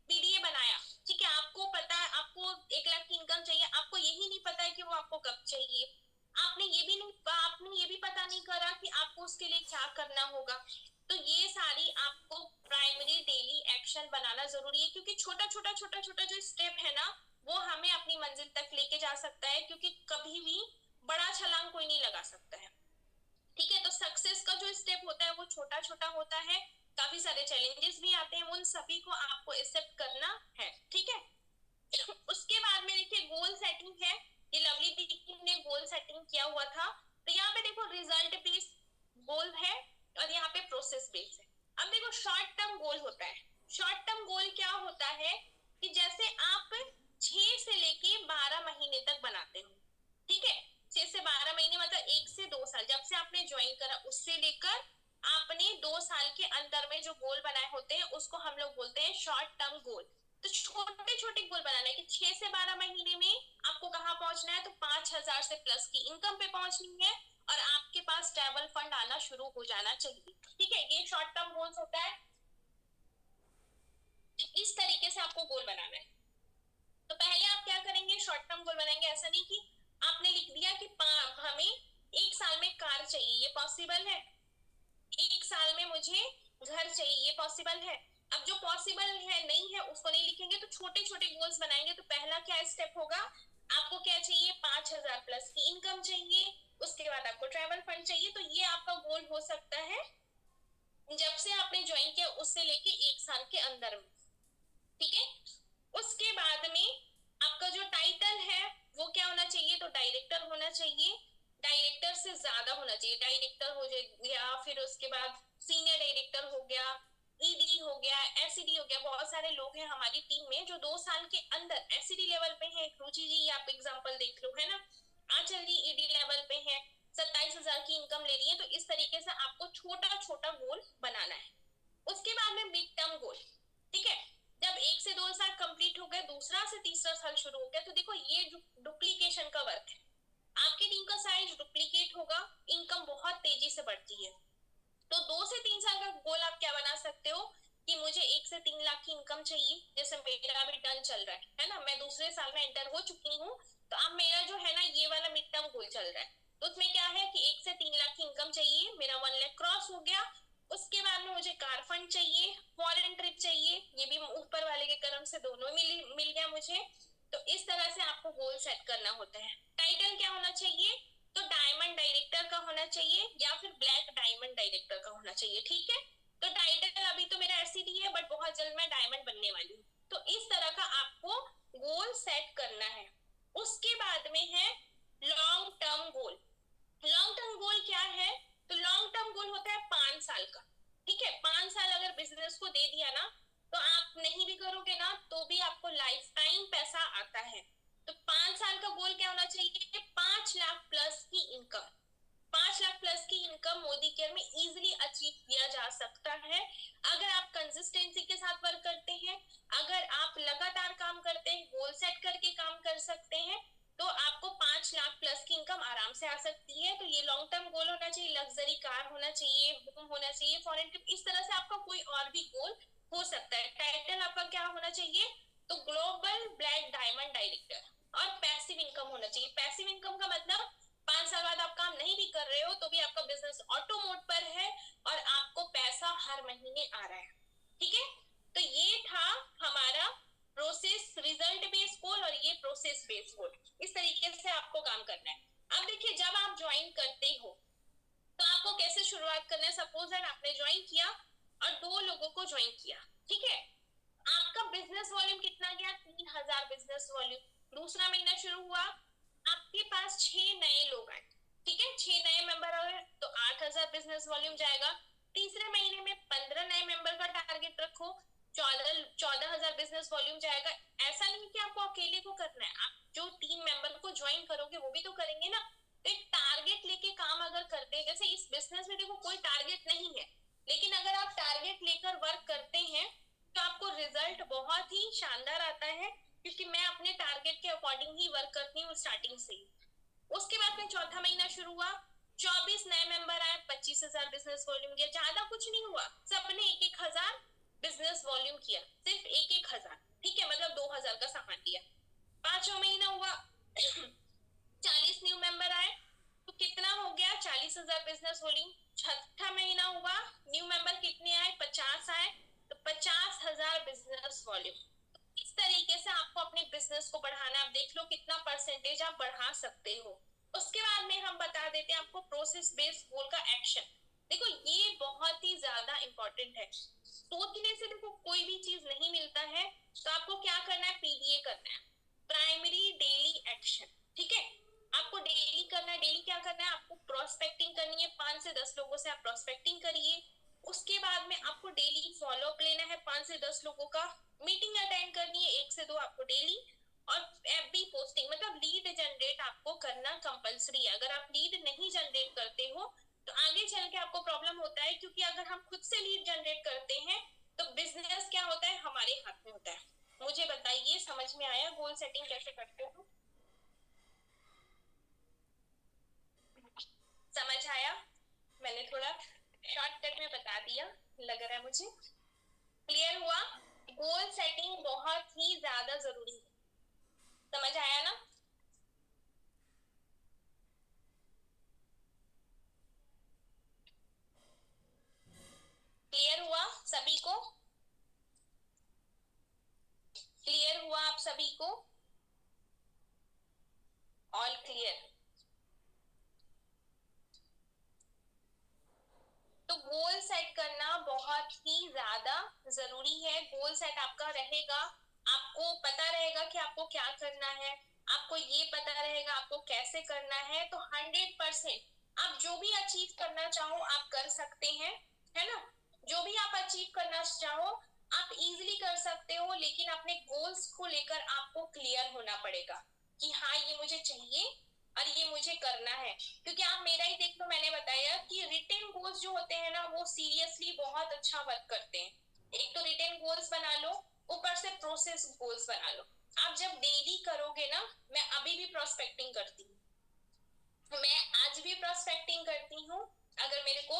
पीडीए बनाया, ठीक है, आपको पता है आपको 1 लाख की इनकम चाहिए, आपको यही नहीं पता है कि वो आपको कब चाहिए। आपने ये भी पता नहीं करा कि आपको उसके लिए क्या करना होगा। तो ये सारी आपको प्राइमरी डेली एक्शन बनाना जरूरी है, क्योंकि छोटा छोटा जो स्टेप है ना, वो हमें अपनी मंजिल तक लेके जा सकता है, क्योंकि कभी भी बड़ा छलांग कोई नहीं लगा सकता है। ठीक है, तो सक्सेस का जो स्टेप होता है वो छोटा छोटा होता है, काफी सारे चैलेंजेस भी आते हैं, उन सभी को आपको एक्सेप्ट करना है। ठीक है, उसके बाद में देखिए गोल सेटिंग है। ये लवली दीदी ने गोल सेटिंग किया हुआ था। तो यहाँ पे देखो रिजल्ट बेस्ड गोल है और यहाँ पे प्रोसेस बेस्ड है। अब देखो शॉर्ट टर्म गोल होता है। शॉर्ट टर्म गोल क्या होता है कि जैसे आप 6 से लेके 12 महीने तक बनाते हो। ठीक है, 6 से 12 महीने मतलब 1 से 2 साल, जब से आपने ज्वाइन करा उससे लेकर आपने 2 साल के अंदर में जो गोल बनाए होते हैं उसको हम लोग बोलते हैं शॉर्ट टर्म गोल। तो छोटे छोटे गोल बनाना है कि 6 से 12 महीने में आपको कहाँ पहुंचना है, तो 5,000 से प्लस की इनकम पे पहुंचनी है और आपके पास ट्रैवल फंड आना शुरू हो जाना चाहिए। ठीक है, ये शॉर्ट टर्म गोल्स होता है। इस तरीके से आपको गोल बनाना है। तो पहले आप क्या करेंगे, शॉर्ट टर्म गोल बनाएंगे। ऐसा नहीं कि आपने लिख दिया कि हमें 1 साल में कार चाहिए, ये पॉसिबल है। 1 साल में मुझे घर चाहिए, ये पॉसिबल है। अब जो पॉसिबल है नहीं है उसको नहीं लिखेंगे, तो छोटे छोटे गोल्स बनाएंगे। तो पहला क्या स्टेप होगा, आपको क्या चाहिए, 5,000 प्लस की इनकम चाहिए। उसके बाद आपको ट्रैवल फंड चाहिए। तो ये आपका गोल हो सकता है जब से आपने ज्वाइन किया उससे लेके 1 साल के अंदर में। ठीक है, उसके बाद में आपका जो टाइटल है वो क्या होना चाहिए, तो डायरेक्टर होना चाहिए। डायरेक्टर से ज्यादा होना चाहिए, डायरेक्टर हो गया, फिर उसके बाद सीनियर डायरेक्टर हो गया, ईडी हो गया, एसईडी हो गया। बहुत सारे लोग हैं हमारी टीम में जो 2 साल के अंदर एसईडी लेवल पे है। रुचि जी आप एग्जांपल देख लो, है ना, आंचल जी ईडी लेवल पे है, 27,000 की इनकम ले रही है। तो इस तरीके से आपको छोटा छोटा गोल बनाना है। उसके बाद में बिग टर्म गोल। ठीक है, जब 1 से 2 साल कंप्लीट हो गए, दूसरा से तीसरा साल शुरू हो गया, तो देखो ये डुप्लीकेशन का वर्क है। आपकी टीम का साइज डुप्लीकेट होगा, इनकम बहुत तेजी से बढ़ती है। तो 2 से 3 साल का गोल आप क्या बना सकते हो कि मुझे 1 से 3 लाख की इनकम चाहिए। जैसे मेरा अभी टर्न चल रहा है ना, मैं दूसरे साल में एंटर हो चुकी हूँ। तो अब मेरा जो है ना ये वाला मिड टर्म गोल चल रहा है। तो उसमें क्या है कि 1 से 3 लाख की इनकम चाहिए, मेरा 1 लाख क्रॉस हो गया। उसके बाद में मुझे कार फंड चाहिए, फॉरेन ट्रिप चाहिए, ये भी ऊपर वाले के कर्म से दोनों मिल गया मुझे। तो इस तरह से आपको गोल सेट करना होता है। टाइटल क्या होना चाहिए, तो डायमंड डायरेक्टर का होना चाहिए या फिर ब्लैक डायमंड डायरेक्टर का होना चाहिए। ठीक है, तो टाइटल अभी तो मेरा एससीडी है, बट बहुत जल्द मैं डायमंड बनने वाली हूँ। तो इस तरह का आपको गोल सेट करना है। उसके बाद में है long term goal. Long term goal क्या है, तो लॉन्ग टर्म गोल होता है 5 साल का। ठीक है, 5 साल अगर बिजनेस को दे दिया ना, तो आप नहीं भी करोगे ना तो भी आपको लाइफ टाइम पैसा आता है। तो 5 साल का गोल क्या होना चाहिए? 5 लाख प्लस की इनकम। 5 लाख प्लस की इनकम मोदी केयर में इजिली अचीव किया जा सकता है अगर आप कंसिस्टेंसी के साथ वर्क करते हैं, अगर आप लगातार काम करते हैं, गोल सेट करके काम कर सकते हैं, तो आपको 5 लाख प्लस की इनकम आराम से आ सकती है। तो ये लॉन्ग टर्म गोल होना चाहिए, लग्जरी कार होना चाहिए, होम होना चाहिए, फॉरेन ट्रिप, इस तरह से आपका कोई और भी गोल हो सकता है। टाइटल आपका क्या होना चाहिए? तो ग्लोबल ब्लैक डायमंड डायरेक्टर। और पैसिव इनकम होना चाहिए। पैसिव इनकम का मतलब 5 साल बाद आप काम नहीं भी कर रहे हो तो भी आपका बिजनेस ऑटो मोड पर है और आपको पैसा हर महीने आ रहा है। ठीक है, तो ये था हमारा प्रोसेस रिजल्ट बेस्ड गोल और ये प्रोसेस बेस्ड गोल। इस तरीके से आपको काम करना है। अब देखिए, जब आप ज्वाइन करते हो तो आपको कैसे शुरुआत करना है? सपोज दैट आपने ज्वाइन किया और 2 लोगों को ज्वाइन किया, ठीक है, आपका बिजनेस वॉल्यूम कितना गया? 3,000 बिजनेस वॉल्यूम। दूसरा महीना शुरू हुआ, आपके पास 6 नए लोग आए, ठीक है, 6 नए मेंबर आए तो 8,000 बिजनेस वॉल्यूम जाएगा। तीसरे महीने में 15 नए मेंबर का टारगेट रखो, 14,000 बिजनेस वॉल्यूम जाएगा। ऐसा नहीं कि आपको अकेले को करना है, आप जो 3 मेंबर को ज्वाइन करोगे वो भी तो करेंगे ना। तो एक टारगेट लेके काम अगर करते हैं, जैसे इस बिजनेस में देखो कोई टारगेट नहीं है, लेकिन अगर आप टारगेट लेकर वर्क करते हैं तो आपको रिजल्ट बहुत ही शानदार आता है, क्योंकि मैं अपने टारगेट के अकॉर्डिंग ही वर्क करती हूँ स्टार्टिंग से ही। उसके बाद में चौथा महीना शुरू हुआ, 24 नए मेंबर आए, 25,000 बिजनेस वॉल्यूम किया। ज्यादा कुछ नहीं हुआ, सबने 1,000 बिजनेस वॉल्यूम किया, सिर्फ 1,000, ठीक है, मतलब 2,000 का सामान लिया। पांचवा महीना हुआ 40 न्यू मेंबर आए, तो कितना हो गया? 40,000 बिजनेस वॉल्यूम। छठा महीना हुआ, न्यू मेंबर कितने आए? 50 आए, तो 50,000 बिजनेस वॉल्यूम। इस तरीके से आपको अपने बिजनेस को बढ़ाना है। आप देख लो कितना परसेंटेज आप बढ़ा सकते हो। उसके बाद में हम बता देते हैं आपको प्रोसेस बेस्ड गोल का एक्शन। देखो ये बहुत ही ज्यादा इंपॉर्टेंट है। सोचने से देखो कोई भी चीज नहीं मिलता है, तो आपको क्या करना है? पीडीए करना है, प्राइमरी डेली एक्शन। ठीक है, आपको डेली करना है। डेली क्या करना है? आपको प्रोस्पेक्टिंग करनी है, 5 से 10 लोगों से आप प्रोस्पेक्टिंग करिए। उसके बाद में आपको डेली फॉलोअप लेना है 5 से 10 लोगों का, मीटिंग अटेंड करनी है 1 से 2 आपको डेली, और एफबी पोस्टिंग मतलब लीड जनरेट आपको करना कंपलसरी है। अगर आप लीड नहीं जनरेट करते हो तो आगे चल के आपको प्रॉब्लम होता है, क्योंकि अगर हम खुद से लीड जनरेट करते हैं तो बिजनेस क्या होता है? हमारे हाथ में होता है। मुझे बताइए, समझ में आया गोल सेटिंग कैसे करते हो? समझ आया? मैंने थोड़ा शॉर्टकट में बता दिया, लग रहा है मुझे। क्लियर हुआ? गोल सेटिंग बहुत ही ज्यादा जरूरी है। समझ आया ना? क्लियर हुआ सभी को? क्लियर हुआ आप सभी को? All clear? तो गोल सेट करना बहुत ही ज्यादा जरूरी है। गोल सेट आपका रहेगा, आपको पता रहेगा कि आपको क्या करना है, आपको ये पता रहेगा आपको कैसे करना है, तो 100% आप जो भी अचीव करना चाहो आप कर सकते हैं, है ना? जो भी आप अचीव करना चाहो आप इजीली कर सकते हो, लेकिन अपने गोल्स को लेकर आपको क्लियर होना पड़ेगा कि हाँ ये मुझे चाहिए और ये मुझे करना है। क्योंकि आप मेरा ही देख लो, मैंने बताया कि रिटेन गोल्स जो होते हैं ना वो सीरियसली बहुत अच्छा वर्क करते हैं। एक तो रिटेन गोल्स बना लो, ऊपर से प्रोसेस गोल्स बना लो। आप जब डेली करोगे ना, मैं अभी भी प्रोस्पेक्टिंग करती हूँ, मैं आज भी प्रोस्पेक्टिंग करती हूँ। अगर मेरे को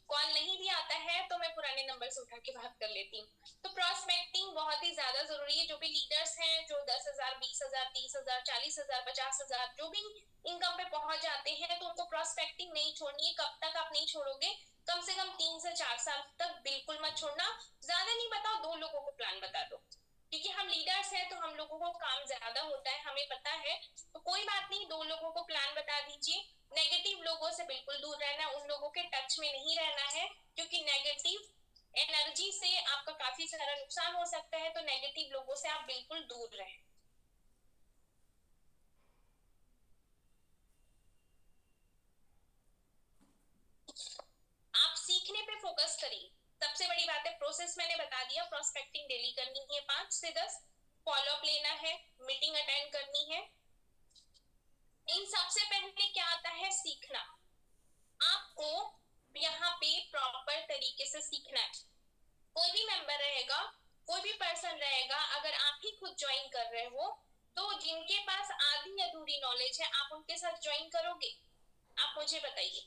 कॉल नहीं भी आता है तो मैं पुराने नंबर से उठा के बात कर लेती हूँ। तो प्रोस्पेक्टिंग बहुत ही ज्यादा जरूरी है। जो भी लीडर्स हैं जो 10,000 20,000 30,000 40,000 50,000 जो भी इनकम पे पहुंच जाते हैं, तो उनको प्रोस्पेक्टिंग नहीं छोड़नी है। कब तक आप नहीं छोड़ोगे? कम से कम 3 से 4 साल तक बिल्कुल मत छोड़ना। ज्यादा नहीं बताओ, 2 लोगों को प्लान बता दो, क्योंकि हम लीडर्स हैं तो हम लोगों को काम ज्यादा होता है, हमें पता है। तो कोई बात नहीं, 2 लोगों को प्लान बता दीजिए। नेगेटिव लोगों से बिल्कुल दूर रहना, उन लोगों के टच में नहीं रहना है, क्योंकि नेगेटिव एनर्जी से आपका काफी सारा नुकसान हो सकता है। तो नेगेटिव लोगों से आप बिल्कुल दूर रहें। आप सीखने पे फोकस करिए। सबसे बड़ी बात है प्रोसेस मैंने बता दिया, प्रोस्पेक्टिंग डेली करनी है 5 से 10, फॉलोअप लेना है, मीटिंग अटेंड करनी है। इन सबसे पहले क्या आता है, सीखना। आपको यहाँ पे प्रॉपर तरीके से सीखना है। कोई भी मेंबर रहेगा, कोई भी पर्सन रहेगा, अगर आप ही खुद ज्वाइन कर रहे हो तो जिनके पास आधी अधूरी नॉलेज है आप उनके साथ ज्वाइन करोगे? आप मुझे बताइए,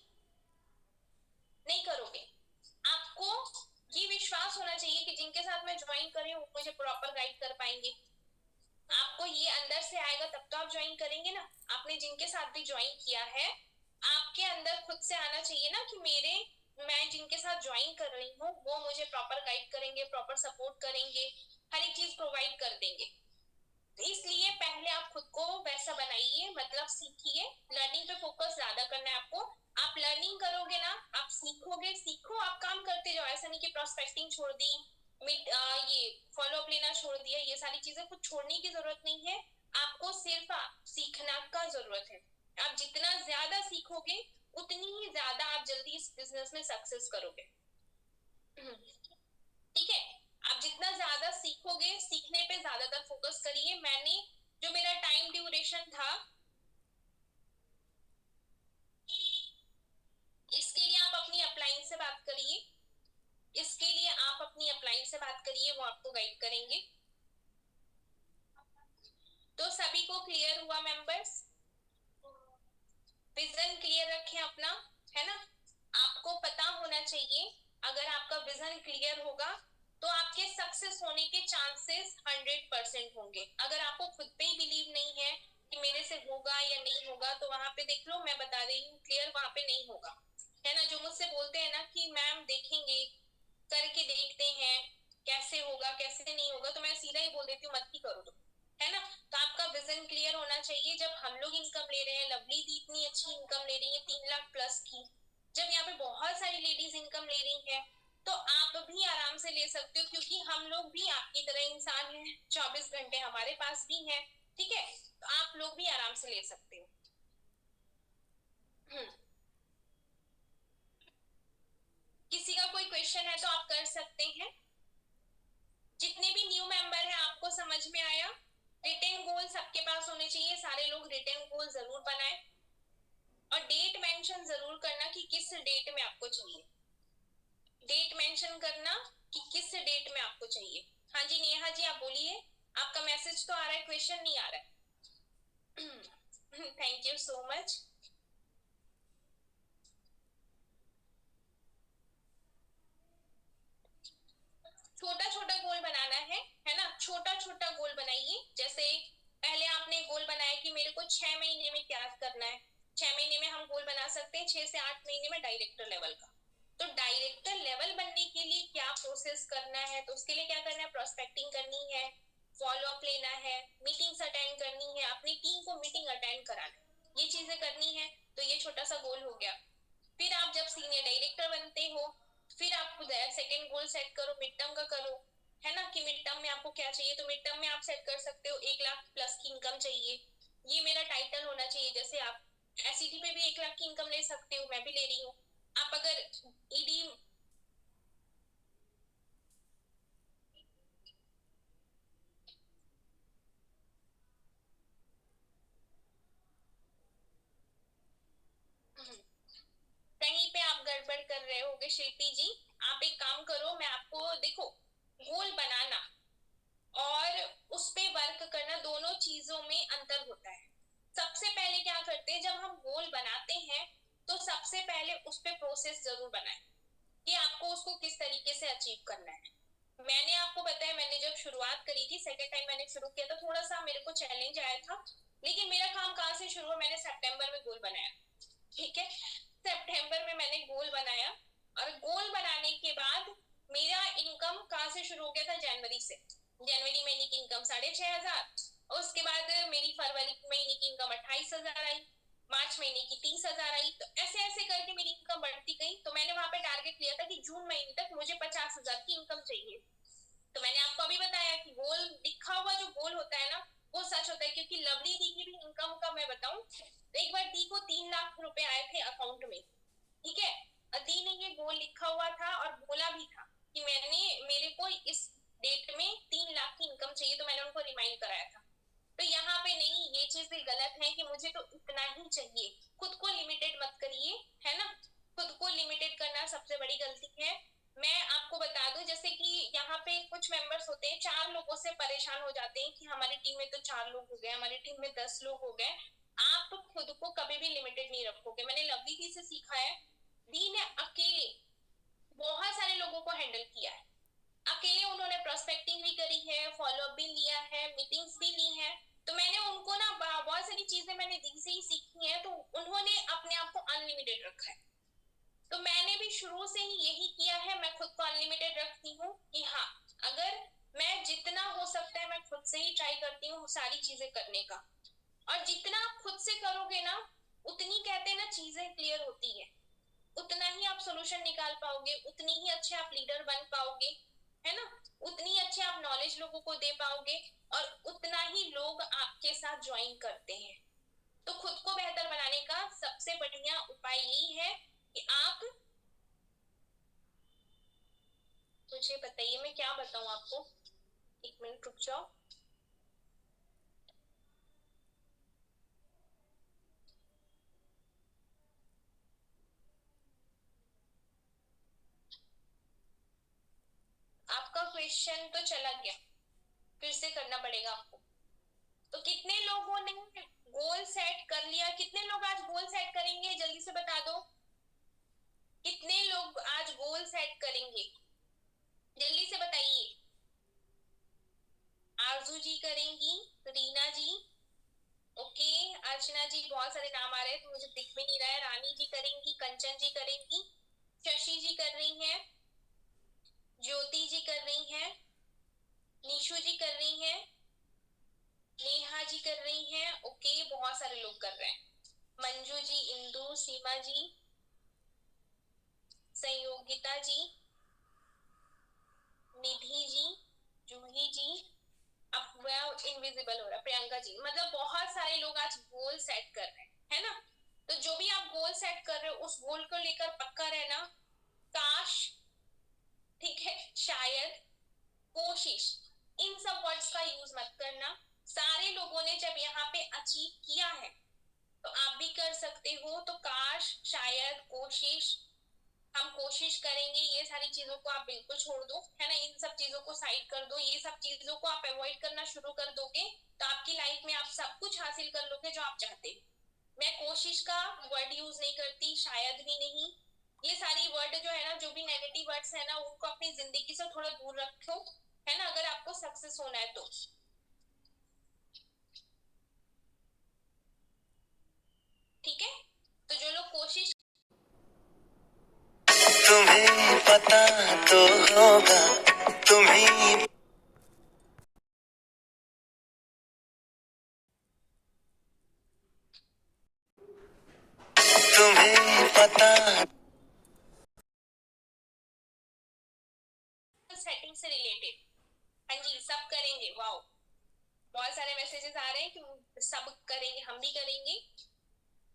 नहीं करोगे। आपको ये विश्वास होना चाहिए कि जिनके साथ मैं ज्वाइन कर रही हूँ मुझे प्रॉपर गाइड कर पाएंगे। आपको ये अंदर से आएगा तब तो आप ज्वाइन करेंगे ना। आपने जिनके साथ भी ज्वाइन किया है, आपके अंदर खुद से आना चाहिए ना कि मैं जिनके साथ ज्वाइन कर रही हूँ वो मुझे प्रॉपर गाइड करेंगे, प्रॉपर सपोर्ट करेंगे, हर एक चीज प्रोवाइड कर देंगे। तो इसलिए पहले आप खुद को वैसा बनाइए, मतलब सीखिए। लर्निंग पे फोकस ज्यादा करना है आपको। आप लर्निंग करोगे ना, आप सीखोगे, सीखो, आप काम करते जाओ। ऐसा नहीं कि प्रोस्पेक्टिंग छोड़ दी, ये फॉलो अप लेना छोड़ दिया, ये सारी चीजें कुछ छोड़ने की जरूरत नहीं है। आपको सिर्फ सीखना का जरूरत है। आप जितना ज्यादा सीखोगे उतनी ही ज्यादा आप जल्दी इस बिजनेस में सक्सेस करोगे। ठीक है, आप जितना ज्यादा सीखोगे, सीखने पे ज्यादातर फोकस करिए। मैंने जो मेरा टाइम ड्यूरेशन था, इसके लिए आप अपनी अपलाइन से बात करिए, इसके लिए आप अपनी अपलाइन से बात करिए, वो आपको गाइड करेंगे। तो सभी को क्लियर हुआ मेंबर्स? विजन क्लियर रखें अपना, है ना। आपको पता होना चाहिए, अगर आपका विजन क्लियर होगा तो आपके सक्सेस होने के चांसेस 100% होंगे। अगर आपको खुद पे ही बिलीव नहीं है कि मेरे से होगा या नहीं होगा, तो वहां पे देख लो, मैं बता रही हूँ क्लियर, वहां पे नहीं होगा। है ना, जो मुझसे बोलते हैं ना कि मैम देखेंगे, करके देखते हैं कैसे होगा कैसे नहीं होगा, तो मैं सीधा ही बोल देती हूँ मत ही करो तुम। है ना। तो आपका विजन क्लियर होना चाहिए। जब हम लोग इनकम ले रहे हैं, लवली दी इतनी अच्छी इनकम ले रही है 3 लाख प्लस की, जब यहाँ पे बहुत सारी लेडीज इनकम ले रही है, तो आप भी आराम से ले सकते हो, क्योंकि हम लोग भी आपकी तरह इंसान हैं, 24 घंटे हमारे पास भी हैं। ठीक है, तो आप लोग भी आराम से ले सकते हो। किसी का कोई क्वेश्चन है तो आप कर सकते हैं। जितने भी न्यू मेंबर हैं, आपको समझ में आया? रिटेन गोल सबके पास होने चाहिए, सारे लोग रिटेन गोल जरूर बनाएं। और डेट मेंशन जरूर करना कि किस डेट में आपको चाहिए। डेट मेंशन करना कि किस डेट में आपको चाहिए। हाँ जी नेहा जी, आप बोलिए। आपका मैसेज तो आ रहा है, क्वेश्चन नहीं आ रहा है। Thank you so much. छोटा छोटा गोल बनाना है ना। छोटा छोटा गोल बनाइए। जैसे पहले आपने गोल बनाया कि मेरे को 6 महीने में क्या करना है। 6 महीने में हम गोल बना सकते हैं 6 से 8 महीने में डायरेक्टर लेवल का। तो डायरेक्टर लेवल बनने के लिए क्या प्रोसेस करना है, तो उसके लिए क्या करना है, प्रोस्पेक्टिंग करनी है, फॉलो अप लेना है, मीटिंग्स अटेंड करनी है, अपनी टीम को मीटिंग अटेंड कराना है, ये चीजें करनी है। तो ये छोटा सा गोल हो गया। फिर आप जब सीनियर डायरेक्टर बनते हो, फिर आप सेकंड गोल सेट करो, मिड टर्म का करो। है ना, कि मिड टर्म में आपको क्या चाहिए, तो मिड टर्म में आप सेट कर सकते हो 1 लाख प्लस की इनकम चाहिए, ये मेरा टाइटल होना चाहिए। जैसे आप एसईडी पे भी 1 लाख की इनकम ले सकते हो, मैं भी ले रही हूँ। आप अगर ईडी, कहीं पे आप गड़बड़ कर रहे होगे शिल्पी जी। आप एक काम करो, मैं आपको देखो, गोल बनाना और उस पे वर्क करना, दोनों चीजों में अंतर होता है। सबसे पहले क्या करते हैं, जब हम गोल बनाते हैं तो सबसे पहले उस पे प्रोसेस जरूर बनाए कि आपको उसको किस तरीके से अचीव करना है। मैंने आपको बताया, मैंने जब शुरुआत करी थी, सेकेंड टाइम मैंने शुरू किया था, थोड़ा सा मेरे को चैलेंज आया था। लेकिन मेरा काम कहाँ से शुरू हुआ, मैंने सितंबर में गोल बनाया। ठीक है, सितंबर में मैंने गोल बनाया, और गोल बनाने के बाद मेरा इनकम कहाँ से शुरू हो गया था, जनवरी से। जनवरी महीने की इनकम 6,500, और उसके बाद मेरी फरवरी महीने की इनकम 28,000 आई, मार्च महीने की 30,000 आई। तो ऐसे ऐसे करके मेरी इनकम बढ़ती गई। तो मैंने वहां पे टारगेट लिया था कि जून महीने तक मुझे 50,000 की इनकम चाहिए। तो मैंने आपको अभी बताया कि गोल, लिखा हुआ जो गोल होता है ना, वो सच होता है। क्योंकि लवली दी की भी इनकम का मैं बताऊं, एक बार दी को 3 लाख रुपए आए थे अकाउंट में। ठीक है, दी ने ये गोल लिखा हुआ था और बोला भी था इस डेट में 3 लाख की इनकम चाहिए, तो मैंने उनको रिमाइंड कराया था। तो यहाँ पे नहीं, ये चीज भी गलत है कि मुझे तो इतना ही चाहिए। खुद को लिमिटेड मत करिए, है ना। खुद को लिमिटेड करना सबसे बड़ी गलती है। मैं आपको बता दूं, जैसे कि यहाँ पे कुछ मेंबर्स होते हैं, 4 लोगों से परेशान हो जाते हैं कि हमारी टीम में तो 4 लोग हो गए, हमारी टीम में 10 लोग हो गए। आप तो खुद को कभी भी लिमिटेड नहीं रखोगे। मैंने लवली दी से सीखा है, दी ने अकेले बहुत सारे लोगों को हैंडल किया है। अकेले उन्होंने प्रोस्पेक्टिंग भी करी है, फॉलोअप भी लिया है, मीटिंग्स भी ली है। तो मैंने उनको ना बहुत सारी चीजें मैंने दी से ही सीखी है, तो उन्होंने अपने आप को अनलिमिटेड रखा है। तो मैंने भी शुरू से ही यही किया है, मैं खुद को अनलिमिटेड रखती हूँ कि हाँ, अगर मैं जितना हो सकता है मैं खुद से ही ट्राई करती हूँ सारी चीजें करने का। और जितना आप खुद से करोगे ना, उतनी कहते हैं ना चीजें क्लियर होती है, उतना ही आप सोल्यूशन निकाल पाओगे, उतनी ही अच्छे आप लीडर बन पाओगे, है ना। उतनी अच्छे आप नॉलेज लोगों को दे पाओगे, और उतना ही लोग आपके साथ ज्वाइन करते हैं। तो खुद को बेहतर बनाने का सबसे बढ़िया उपाय यही है कि आप, मुझे बताइए मैं क्या बताऊं आपको, 1 मिनट रुक जाओ। आपका क्वेश्चन तो चला गया, फिर से करना पड़ेगा आपको। तो कितने लोगों ने गोल सेट कर लिया? कितने लोग आज गोल सेट करेंगे, जल्दी से बता दो। कितने लोग आज गोल सेट करेंगे, जल्दी से बताइए। आरजू जी करेंगी, रीना जी, ओके, अर्चना जी, बहुत सारे नाम आ रहे हैं तो मुझे दिख भी नहीं रहा है। रानी जी करेंगी, कंचन जी करेंगी, शशि जी कर रही हैं, ज्योति जी कर रही हैं, निशु जी कर रही हैं, नेहा जी कर रही हैं, ओके, बहुत सारे लोग कर रहे हैं। मंजू जी, इंदु, सीमा जी, संयोगिता जी, निधि जी, जूही जी, अब इनविजिबल हो रहा है, प्रियंका जी, मतलब बहुत सारे लोग आज गोल सेट कर रहे हैं, है ना। तो जो भी आप गोल सेट कर रहे हो, उस गोल को लेकर पक्का रहना। काश, ठीक है, शायद, कोशिश, इन सब वर्ड्स का यूज मत करना। सारे लोगों ने जब यहाँ पे अचीव किया है, तो आप भी कर सकते हो। तो काश, शायद, कोशिश, हम कोशिश करेंगे, ये सारी चीजों को आप बिल्कुल छोड़ दो, है ना। इन सब चीजों को साइड कर दो। ये सब चीजों को आप अवॉइड करना शुरू कर दोगे, तो आपकी लाइफ में आप सब कुछ हासिल कर लोगे जो आप चाहते हो। मैं कोशिश का वर्ड यूज नहीं करती, शायद भी नहीं। ये सारी वर्ड जो है ना, जो भी नेगेटिव वर्ड्स है ना, उनको अपनी जिंदगी से थोड़ा दूर रखो, है ना, अगर आपको सक्सेस होना है तो। ठीक है, तो जो लोग कोशिश, तुम्हें पता तो होगा, तुम्हें तुम्हें पता, सेटिंग से रिलेटेड, हाँ जी, सब करेंगे। वाओ, बहुत सारे मैसेजेस आ रहे हैं कि सब करेंगे, हम भी करेंगे।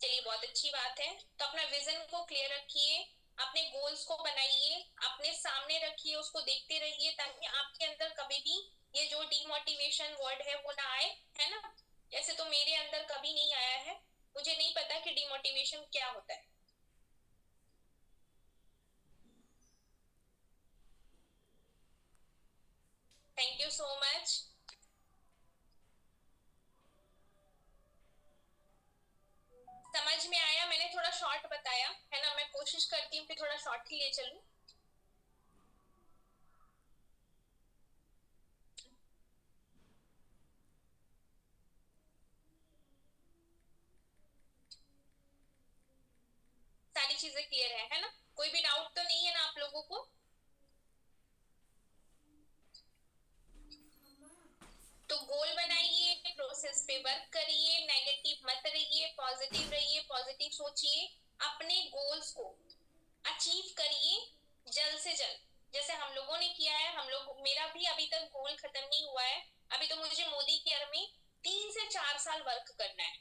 चलिए, बहुत अच्छी बात है। तो अपना विजन को क्लियर रखिए, अपने गोल्स को बनाइए, अपने सामने रखिए, उसको देखते रहिए, ताकि आपके अंदर कभी भी ये जो डिमोटिवेशन वर्ड है वो ना आए, है ना। जैसे तो मेरे अंदर कभी नहीं आया है, मुझे नहीं पता कि डिमोटिवेशन क्या होता है। Thank you so much. समझ में आया? मैंने थोड़ा शॉर्ट बताया, है ना। मैं कोशिश करती हूँ कि थोड़ा शॉर्ट ही ले चलूं। सारी चीजें क्लियर है ना। कोई भी डाउट तो नहीं है ना आप लोगों को? तो गोल बनाइए, प्रोसेस पे वर्क करिए, नेगेटिव मत रहिए, पॉजिटिव सोचिए, अपने गोल्स को अचीव करिए जल्द से जल्द, जैसे हम लोगों ने किया है। हम लोग, मेरा भी अभी तक गोल खत्म नहीं हुआ है। अभी तो मुझे मोदी केयर में 3 से 4 साल वर्क करना है।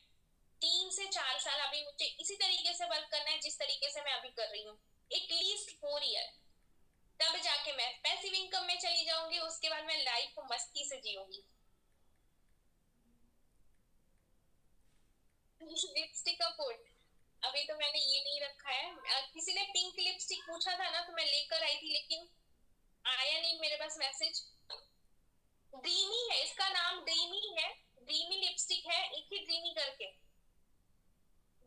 3 से 4 साल अभी मुझे इसी तरीके से वर्क करना है जिस तरीके से मैं अभी कर रही हूँ, एटलीस्ट 4 ईयर। तब जाके मैं पैसिव इनकम में चली जाऊंगी। जाऊंगी उसके बाद मैं लाइफ को मस्ती से जीऊंगी। लिपस्टिक का कोड अभी तो मैंने ये नहीं रखा है। किसी ने पिंक लिपस्टिक पूछा था ना, तो मैं लेकर आई थी, लेकिन आया नहीं मेरे पास मैसेज। ड्रीमी है इसका नाम, ड्रीमी है। ड्रीमी लिपस्टिक है, एक ही ड्रीमी करके,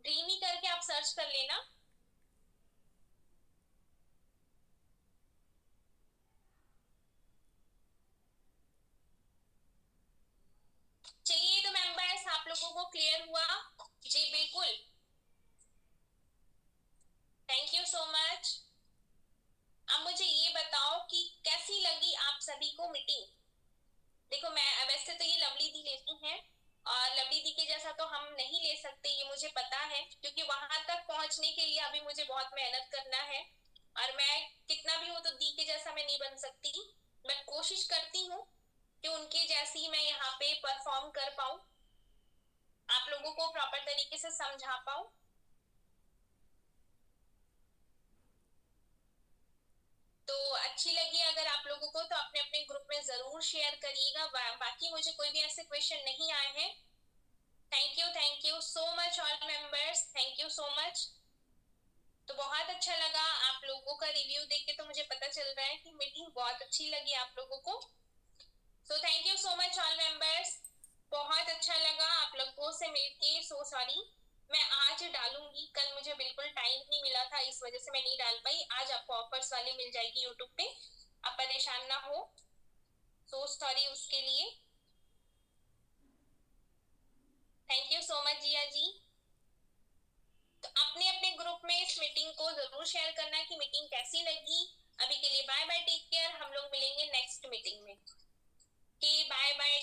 ड्रीमी करके आप सर्च कर लेना। चलिए तो मेंबर्स, आप लोगों को क्लियर हुआ? जी बिल्कुल, थैंक यू सो मच। अब मुझे ये बताओ कि कैसी लगी आप सभी को मीटिंग। देखो मैं वैसे तो ये लवली दी लेती हैं, और लवली दी के जैसा तो हम नहीं ले सकते, ये मुझे पता है, क्योंकि वहां तक पहुंचने के लिए अभी मुझे बहुत मेहनत करना है। और मैं कितना भी हो तो दी के जैसा मैं नहीं बन सकती। मैं कोशिश करती हूँ कि उनके जैसी मैं यहाँ पे परफॉर्म कर पाऊँ, आप लोगों को प्रॉपर तरीके से समझा पाऊँ। तो अच्छी लगी अगर आप लोगों को, तो अपने अपने ग्रुप में जरूर शेयर करिएगा। बाकी मुझे कोई भी ऐसे क्वेश्चन नहीं आए हैं। Thank you so much all members, thank you so much. तो बहुत अच्छा लगा आप लोगों का रिव्यू देख के, तो मुझे पता चल रहा है कि मीटिंग बहुत अच्छी लगी आप लोगों को। So thank you so much all members, बहुत अच्छा लगा आप लोगों से मिलके। सो सॉरी, मैं आज डालूंगी, कल मुझे बिल्कुल टाइम नहीं मिला था, इस वजह से मैं नहीं डाल पाई। आज आपको ऑफर्स वाली मिल जाएगी यूट्यूब पे, आप परेशान ना हो। सो सॉरी उसके लिए। थैंक यू सो मच जिया जी। तो अपने अपने ग्रुप में इस मीटिंग को जरूर शेयर करना कि मीटिंग कैसी लगी। अभी के लिए बाय बाय, टेक केयर, हम लोग मिलेंगे नेक्स्ट मीटिंग में। Bye bye.